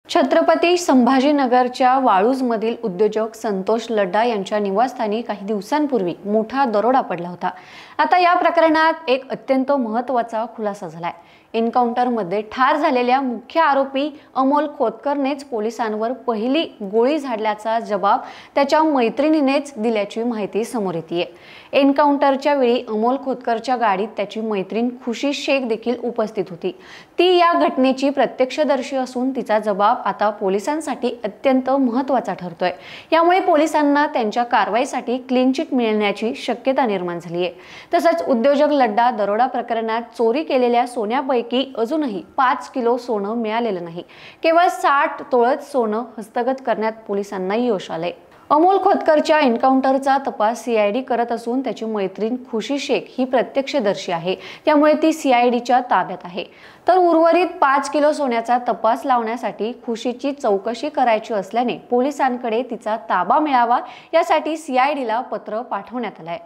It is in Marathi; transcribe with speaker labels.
Speaker 1: छत्रपती संभाजीनगरच्या वाळूजमधील उद्योजक संतोष लड्डा यांच्या निवासस्थानी काही दिवसांपूर्वी मोठा दरोडा पडला होता। आता या प्रकरणात एक अत्यंत महत्त्वाचा खुलासा झालाय। एन्काउंटरमध्ये ठार झालेल्या मुख्य आरोपी अमोल खोतकरनेच पोलिसांवर पहिली गोळी झाडल्याचा जबाब त्याच्या मैत्रिणीनेच दिल्याची माहिती समोर येतेय। एन्काउंटरच्या वेळी अमोल खोतकरच्या गाडीत त्याची मैत्रीण खुशी शेख देखील उपस्थित होती। ती या घटनेची प्रत्यक्षदर्शी असून तिचा जबाब आता पोलिसांसाठी अत्यंत महत्त्वाचा ठरतोय। यामुळे पोलिसांना त्यांच्या कारवाईसाठी क्लीन चिट मिळण्याची शक्यता निर्माण झाली आहे। तसंच उद्योजक लड्डा दरोडा प्रकरणात चोरी केलेल्या सोन्यापैकी अजूनही 5 किलो सोनं मिळालेलं नाही। केवळ 60 तोळच सोनं हस्तगत करण्यात पोलिसांना यश आलंय। अमोल खोतकरच्या एन्काउंटरचा तपास सीआयडी करत असून त्याची मैत्रीण खुशी शेख ही प्रत्यक्षदर्शी आहे, त्यामुळे ती सीआयडीच्या ताब्यात आहे। तर उर्वरित 5 किलो सोन्याचा तपास लावण्यासाठी खुशीची चौकशी करायची असल्याने पोलिसांकडे तिचा ताबा मिळावा यासाठी सीआयडीला पत्र पाठवण्यात आलंय।